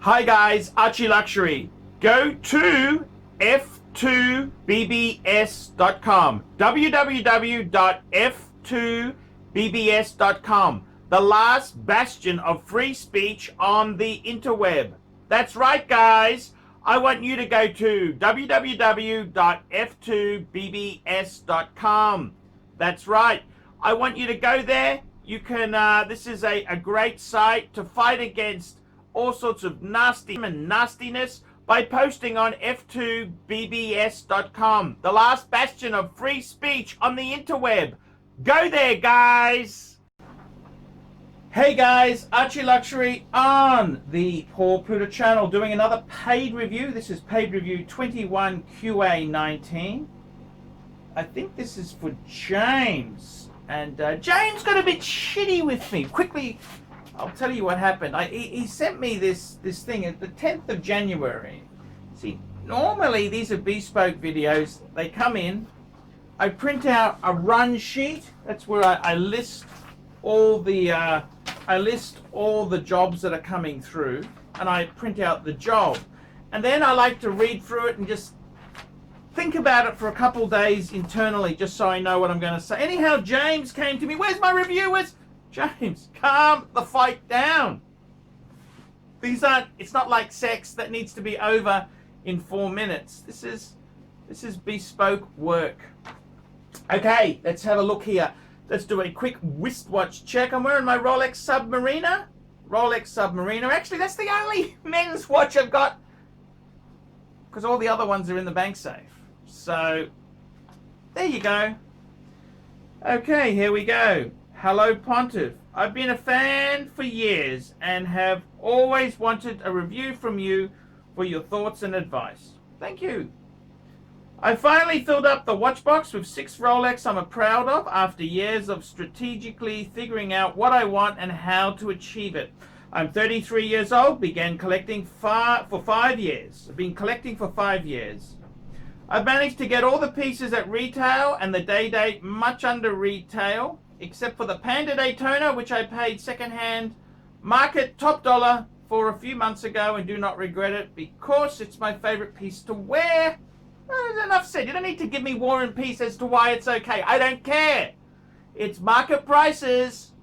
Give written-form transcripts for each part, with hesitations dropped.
Hi guys, ArchieLuxury. Go to f2bbs.com. www.f2bbs.com. The last bastion of free speech on the interweb. That's right, guys. I want you to go to www.f2bbs.com. That's right. I want you to go there. You can, this is a great site to fight against all sorts of nastiness by posting on f2bbs.com, the last bastion of free speech on the interweb. Go there, guys. Hey guys, ArchieLuxury on the Paul Pluta channel doing another paid review. This is paid review 21QA19. I think this is for James. And James got a bit shitty with me. Quickly, I'll tell you what happened. He sent me this thing at the 10th of January. See, normally these are bespoke videos. They come in. I print out a run sheet. That's where I list all the jobs that are coming through, and I print out the job. And then I like to read through it and just think about it for a couple days internally, just so I know what I'm going to say. Anyhow, James came to me. Where's my reviewers? James, calm the fight down. These aren't, it's not like sex that needs to be over in 4 minutes. This is bespoke work. Okay, let's have a look here. Let's do a quick wristwatch check. I'm wearing my Rolex Submariner. Actually, that's the only men's watch I've got, because all the other ones are in the bank safe. So, there you go. Okay, here we go. Hello, Pontiff. I've been a fan for years and have always wanted a review from you for your thoughts and advice. Thank you. I finally filled up the watch box with 6 Rolex I'm proud of after years of strategically figuring out what I want and how to achieve it. I'm 33 years old, began collecting for 5 years. I've been collecting for 5 years. I've managed to get all the pieces at retail and the day-date much under retail, except for the Panda Daytona, which I paid second-hand market top dollar for a few months ago and do not regret it because it's my favorite piece to wear. Enough said. You don't need to give me War and Peace as to why it's okay. I don't care. It's market prices.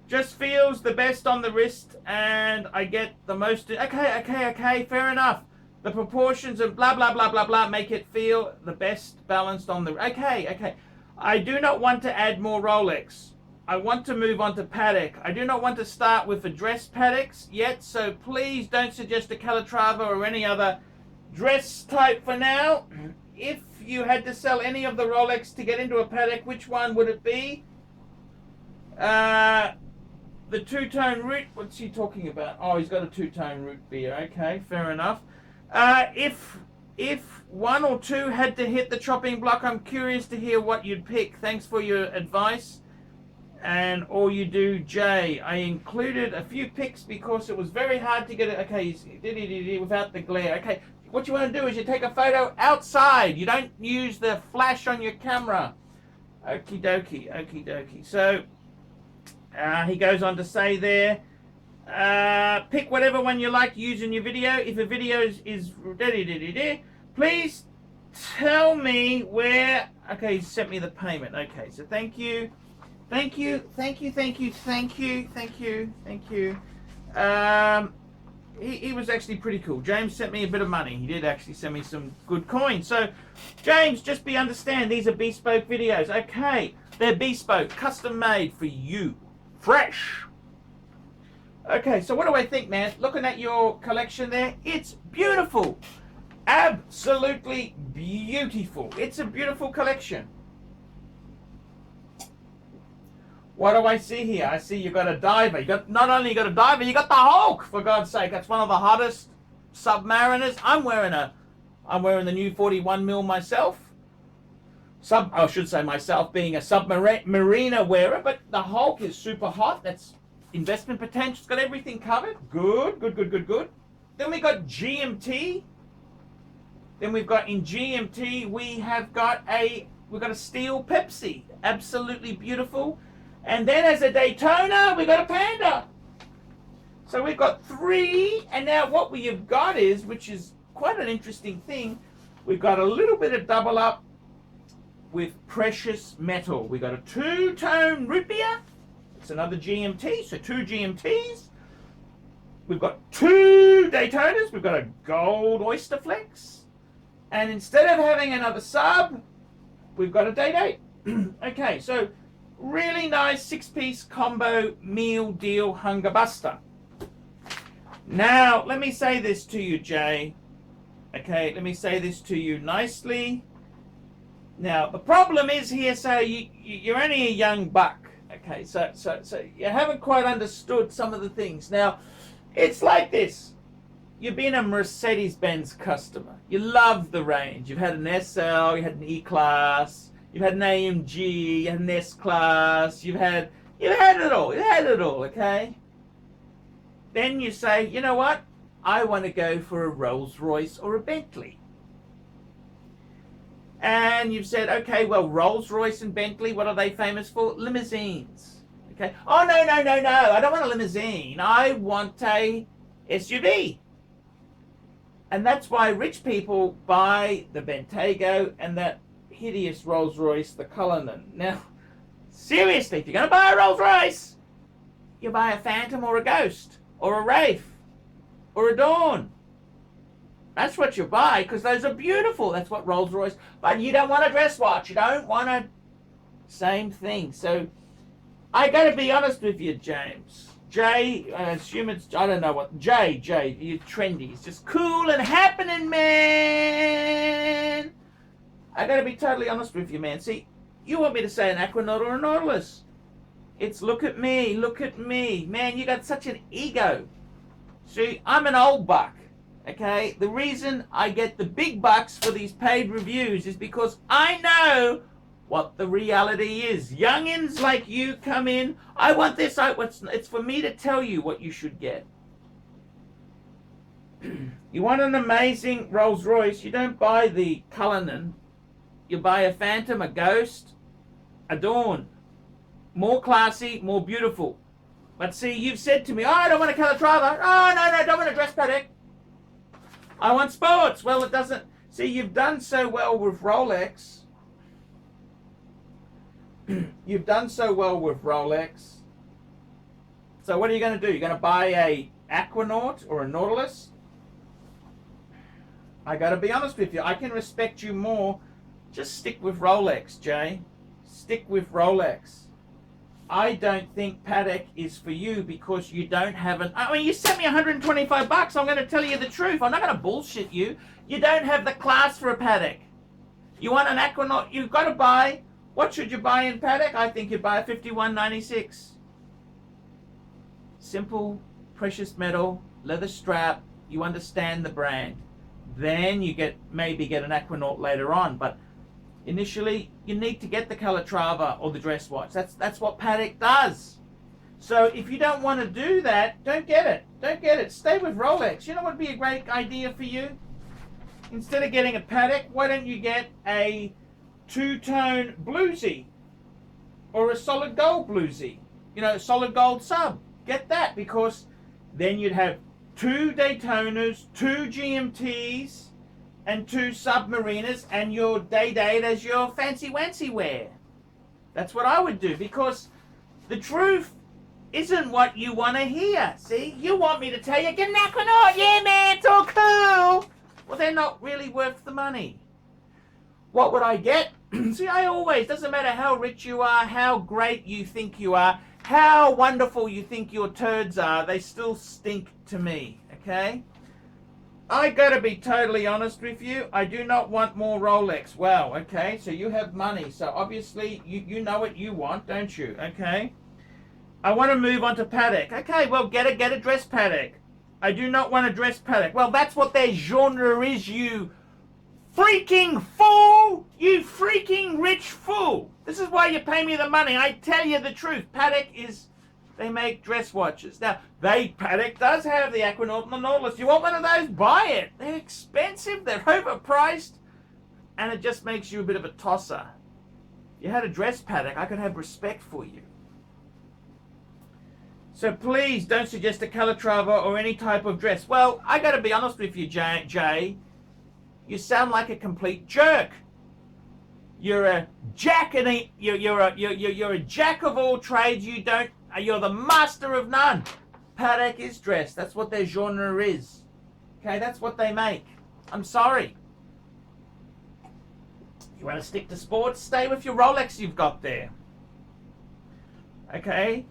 Just feels the best on the wrist and I get the most. Okay, fair enough. The proportions of blah, blah, blah, blah, blah make it feel the best balanced on the. Okay. I do not want to add more Rolex. I want to move on to Patek. I do not want to start with address Pateks yet, so please don't suggest a Calatrava or any other dress type for now. If you had to sell any of the Rolex to get into a Patek, which one would it be? The two-tone root. What's he talking about? Oh, he's got a two-tone root beer. Okay, fair enough. If one or two had to hit the chopping block, I'm curious to hear what you'd pick. Thanks for your advice and all you do, Jay. I included a few pics because it was very hard to get it. Okay, without the glare. Okay, what you want to do is you take a photo outside. You don't use the flash on your camera. Okie dokie. So he goes on to say there, pick whatever one you like to use in your video. If a video is please tell me where. Okay, he sent me the payment. Okay, so thank you. He was actually pretty cool. James sent me a bit of money. He did actually send me some good coins. So, James, just understand these are bespoke videos. Okay, they're bespoke, custom made for you. Fresh. Okay, so what do I think, man? Looking at your collection there, it's beautiful. Absolutely beautiful. It's a beautiful collection. What do I see here? I see you got a diver. Not only you got a diver, you got the Hulk, for God's sake. That's one of the hottest submariners. I'm wearing the new 41mm myself. I should say myself being a submariner wearer, but the Hulk is super hot. That's investment potential. It's got everything covered. Good. Then we got GMT. Then we've got in GMT we've got a steel Pepsi. Absolutely beautiful. And then as a Daytona, we got a Panda. So we've got 3, and now what we have got is, which is quite an interesting thing, we've got a little bit of double up with precious metal. We've got a 2-tone rupiah. It's another GMT, so 2 GMTs. We've got 2 Daytonas. We've got a gold oyster flex. And instead of having another sub, we've got a day date. Okay, so really nice 6-piece combo meal deal hunger buster. Now, let me say this to you, Jay. Okay, let me say this to you nicely. Now, the problem is here, so you're only a young buck. Okay, so you haven't quite understood some of the things. Now, it's like this. You've been a Mercedes-Benz customer. You love the range. You've had an SL, you had an E-Class, you've had an AMG, you had an S-Class, you've had it all. You had it all, okay? Then you say, you know what? I want to go for a Rolls-Royce or a Bentley. And you've said, okay, well, Rolls-Royce and Bentley, what are they famous for? Limousines. Okay. Oh, no. I don't want a limousine. I want a SUV. And that's why rich people buy the Bentayga and that hideous Rolls-Royce, the Cullinan. Now, seriously, if you're going to buy a Rolls-Royce, you buy a Phantom or a Ghost or a Wraith or a Dawn. That's what you buy, because those are beautiful. That's what Rolls-Royce. But you don't want a dress watch. You don't want a same thing. So I got to be honest with you, James. Jay, I assume it's, I don't know what. Jay, you're trendy. It's just cool and happening, man. I got to be totally honest with you, man. See, you want me to say an Aquanaut or a Nautilus. It's look at me. Man, you got such an ego. See, I'm an old buck. Okay, the reason I get the big bucks for these paid reviews is because I know what the reality is. Youngins like you come in, I want this, it's for me to tell you what you should get. You want an amazing Rolls Royce, you don't buy the Cullinan, you buy a Phantom, a Ghost, a Dawn. More classy, more beautiful. But see, you've said to me, oh, I don't want a Calatrava. Oh, no, I don't want a dress Patek. I want sports. Well, it doesn't. See, you've done so well with Rolex. You've done so well with Rolex. So what are you going to do? You're going to buy a Aquanaut or a Nautilus? I got to be honest with you. I can respect you more. Just stick with Rolex, Jay. Stick with Rolex. I don't think Patek is for you because you don't have an... I mean, you sent me 125 bucks. I'm going to tell you the truth. I'm not going to bullshit you. You don't have the class for a Patek. You want an Aquanaut? You've got to buy... What should you buy in Patek? I think you buy a 5196. Simple, precious metal, leather strap. You understand the brand. Then you maybe get an Aquanaut later on. But initially, you need to get the Calatrava or the dress watch. That's what Patek does. So if you don't want to do that, don't get it. Don't get it. Stay with Rolex. You know what would be a great idea for you? Instead of getting a Patek, why don't you get a 2-tone bluesy or a solid gold bluesy? You know, solid gold sub. Get that, because then you'd have 2 Daytonas, 2 GMTs, and 2 Submariners, and your date as your fancy-wancy wear. That's what I would do, because the truth isn't what you want to hear. See, you want me to tell you, get an Aquanaut, yeah man, it's all cool. Well, they're not really worth the money. What would I get? See, I always, doesn't matter how rich you are, how great you think you are, how wonderful you think your turds are, they still stink to me, okay? I gotta be totally honest with you. I do not want more Rolex. Wow, okay, so you have money. So obviously you know what you want, don't you? Okay. I want to move on to Patek. Okay, well get a dress Patek. I do not want a dress Patek. Well, that's what their genre is, you freaking fool! You freaking rich fool! This is why you pay me the money. I tell you the truth. Patek is... They make dress watches. Now, Patek does have the Aquanaut and the Nautilus. You want one of those? Buy it. They're expensive. They're overpriced. And it just makes you a bit of a tosser. If you had a dress Patek, I could have respect for you. So please don't suggest a Calatrava or any type of dress. Well, I got to be honest with you, Jay. You sound like a complete jerk. You're a jack and you're a jack of all trades. You're the master of none. Patek is dress. That's what their genre is. Okay, that's what they make. I'm sorry. You want to stick to sports? Stay with your Rolex you've got there. Okay.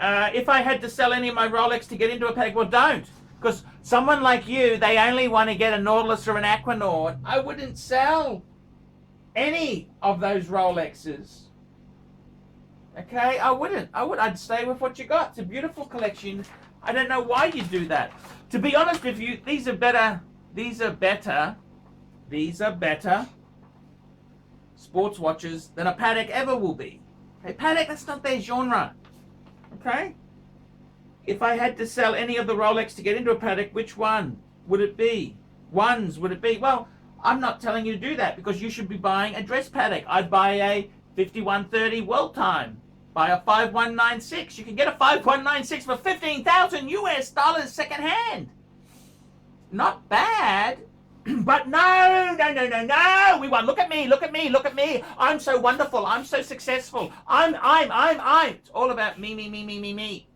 If I had to sell any of my Rolex to get into a Patek, well, don't. Because someone like you, they only want to get a Nautilus or an Aquanaut. I wouldn't sell any of those Rolexes. Okay, I wouldn't. I'd stay with what you got. It's a beautiful collection. I don't know why you do that. To be honest with you, these are better sports watches than a Patek ever will be. Okay, Patek, that's not their genre. Okay? If I had to sell any of the Rolex to get into a Patek, which one would it be? Would it be? Well, I'm not telling you to do that because you should be buying a dress Patek. I'd buy a 5130 World Time. Buy a 5196. You can get a 5196 for $15,000 second hand. Not bad. But no. We want, look at me. I'm so wonderful. I'm so successful. I'm. It's all about me.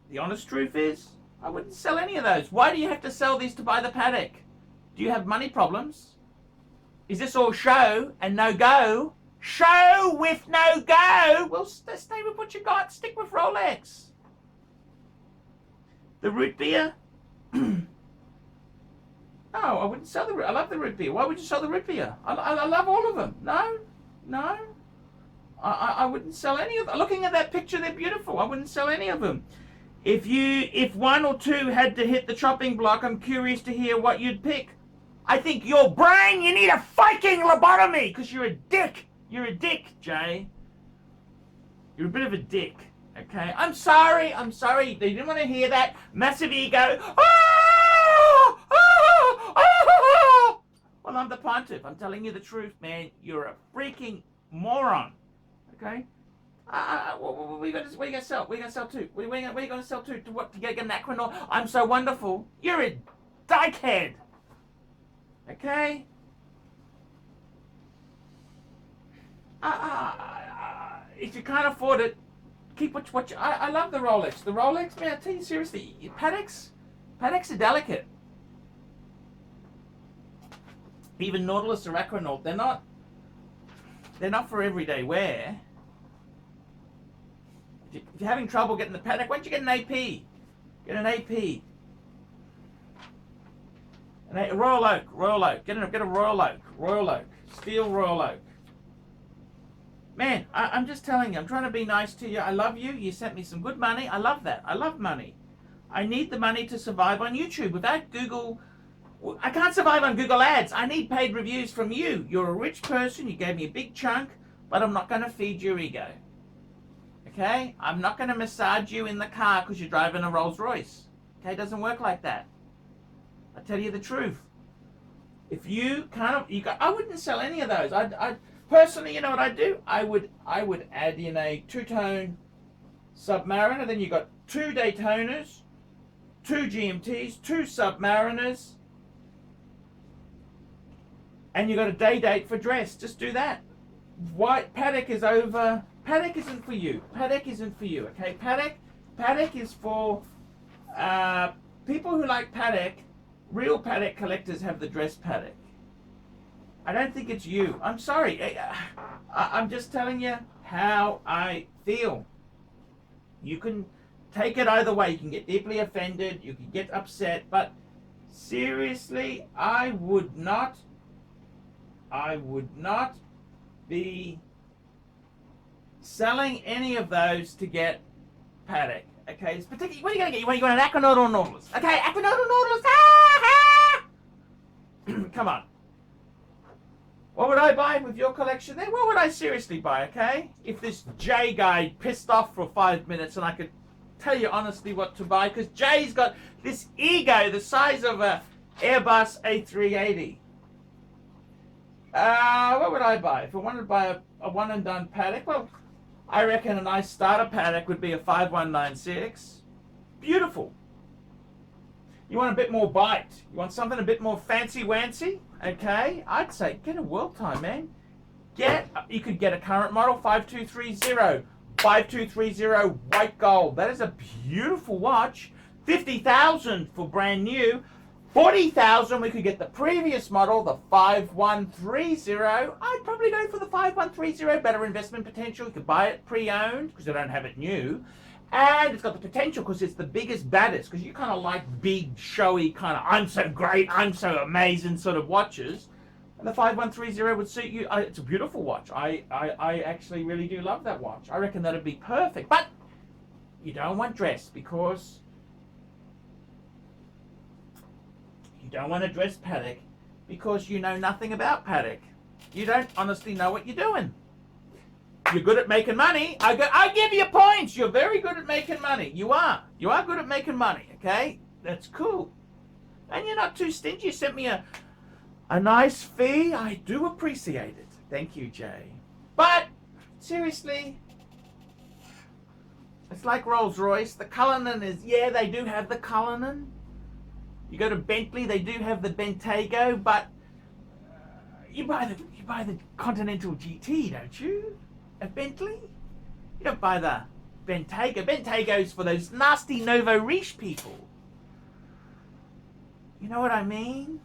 The honest truth is, I wouldn't sell any of those. Why do you have to sell these to buy the Patek? Do you have money problems? Is this all show and no go? Show with no go? Well, stay with what you got. Stick with Rolex. The root beer? No, I wouldn't sell I love the root beer. Why would you sell the root beer? I love all of them. No. I wouldn't sell any of them. Looking at that picture, they're beautiful. I wouldn't sell any of them. If one or two had to hit the chopping block, I'm curious to hear what you'd pick. I think your brain, you need a fucking lobotomy because you're a dick. You're a dick, Jay. You're a bit of a dick. Okay? I'm sorry. They didn't want to hear that. Massive ego. Well, I'm the pontiff. I'm telling you the truth, man. You're a freaking moron. Okay? What are you going to sell? What are you going to sell to? What are you going to sell to? To what? To get an Aquanaut? I'm so wonderful. You're a dykehead. Okay? If you can't afford it, keep what you... I love the Rolex. The Rolex, man, I tell you seriously, Pateks are delicate. Even Nautilus or Aquanaut, they're not for everyday wear. If you're having trouble getting the Patek, why don't you get an AP? Get an AP. Royal Oak. Get a Royal Oak. Steel Royal Oak. Man, I'm just telling you, I'm trying to be nice to you. I love you. You sent me some good money. I love that. I love money. I need the money to survive on YouTube. Without Google, I can't survive on Google Ads. I need paid reviews from you. You're a rich person. You gave me a big chunk, but I'm not going to feed your ego. Okay? I'm not going to massage you in the car because you're driving a Rolls Royce. Okay? It doesn't work like that. I tell you the truth. If you can't, I wouldn't sell any of those. I personally, you know what I'd do? I would add in a two-tone Submariner. Then you got 2 Daytonas, 2 GMTs, 2 Submariners, and you got a day date for dress. Just do that. White Patek is over. Patek isn't for you. Patek isn't for you. Okay, Patek is for people who like Patek. Real Patek collectors have the dress Patek. I don't think it's you. I'm sorry. I'm just telling you how I feel. You can take it either way. You can get deeply offended. You can get upset. But seriously, I would not be selling any of those to get Patek. Okay, it's particularly, what are you going to get? You want an Aquanaut or Nautilus? Okay, Aquanaut or Nautilus? Come on. What would I buy with your collection there? What would I seriously buy, okay? If this Jay guy pissed off for 5 minutes and I could tell you honestly what to buy, because Jay's got this ego the size of a Airbus A380. What would I buy? If I wanted to buy a one and done Patek, well, I reckon a nice starter Patek would be a 5196. Beautiful. You want a bit more bite? You want something a bit more fancy-wancy? Okay, I'd say get a world time, man. You could get a current model 5230. 5230 white gold. That is a beautiful watch. 50,000 for brand new. 40,000 we could get the previous model, the 5130. I'd probably go for the 5130. Better investment potential. You could buy it pre-owned because they don't have it new. And it's got the potential because it's the biggest, baddest. Because you kind of like big, showy, kind of I'm so great, I'm so amazing sort of watches. And the 5130 would suit you. It's a beautiful watch. I actually really do love that watch. I reckon that'd be perfect. But you don't want dress because you don't want to dress Patek because you know nothing about Patek. You don't honestly know what you're doing. You're good at making money. I give you points. You're very good at making money. You are. You are good at making money. Okay, that's cool. And you're not too stingy. You sent me a nice fee. I do appreciate it. Thank you, Jay. But seriously, it's like Rolls Royce. The Cullinan is, yeah, they do have the Cullinan. You go to Bentley, they do have the Bentayga, but you buy the Continental GT, don't you? At Bentley? You don't buy the Bentayga. Bentayga's for those nasty Novo Riche people. You know what I mean?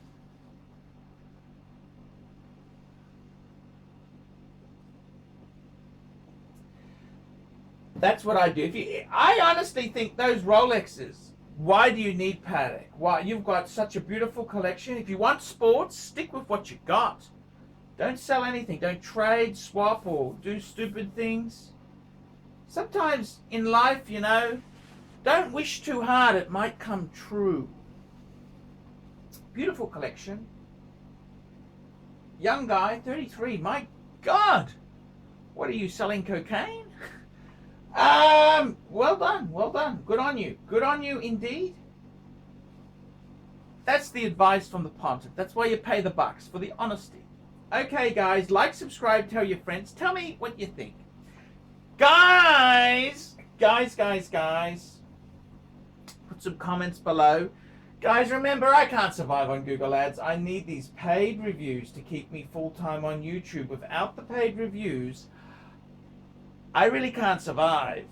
That's what I do. I honestly think those Rolexes, why do you need Patek? Why? You've got such a beautiful collection. If you want sports, stick with what you got. Don't sell anything. Don't trade, swap, or do stupid things. Sometimes in life, you know, don't wish too hard. It might come true. Beautiful collection. Young guy, 33. My God. What are you, selling cocaine? Well done. Well done. Good on you. Good on you indeed. That's the advice from the pontiff. That's why you pay the bucks, for the honesty. Okay, guys, like, subscribe, tell your friends. Tell me what you think. Guys, put some comments below. Guys, remember, I can't survive on Google Ads. I need these paid reviews to keep me full-time on YouTube. Without the paid reviews, I really can't survive.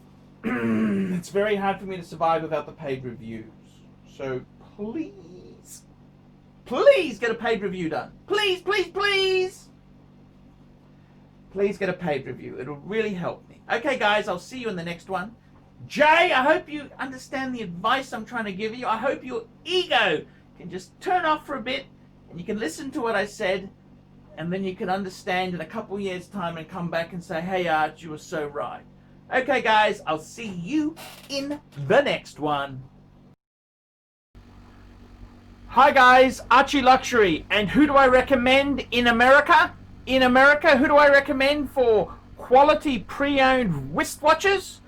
It's very hard for me to survive without the paid reviews. So please get a paid review done. Please get a paid review. It'll really help me. Okay, guys, I'll see you in the next one. Jay, I hope you understand the advice I'm trying to give you. I hope your ego can just turn off for a bit and you can listen to what I said, and then you can understand in a couple years' time and come back and say, hey, Arch, you were so right. Okay, guys, I'll see you in the next one. Hi, guys, ArchieLuxury. And who do I recommend in America? In America, who do I recommend for quality pre-owned wristwatches?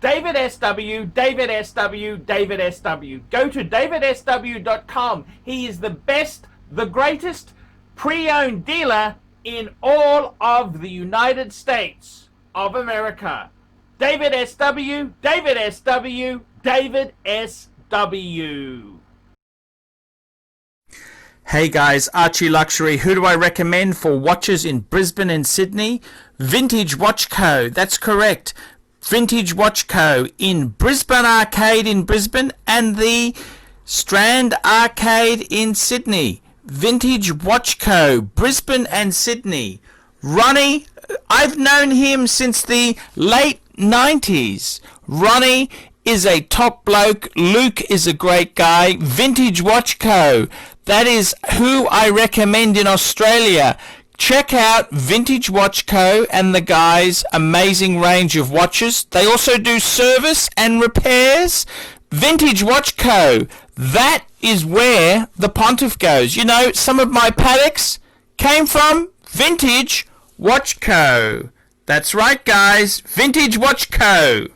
David SW, David SW, David SW. Go to davidsw.com. He is the best, the greatest pre-owned dealer in all of the United States of America. David SW, David SW, David SW. Hey guys, ArchieLuxury. Who do I recommend for watches in Brisbane and Sydney? Vintage Watch Co. That's correct. Vintage Watch Co. in Brisbane Arcade in Brisbane and the Strand Arcade in Sydney. Vintage Watch Co. Brisbane and Sydney. Ronnie, I've known him since the late 90s. Ronnie is a top bloke. Luke is a great guy. Vintage Watch Co. That is who I recommend in Australia. Check out Vintage Watch Co. and the guys' amazing range of watches. They also do service and repairs. Vintage Watch Co. That is where the pontiff goes. You know, some of my Pateks came from Vintage Watch Co. That's right, guys. Vintage Watch Co.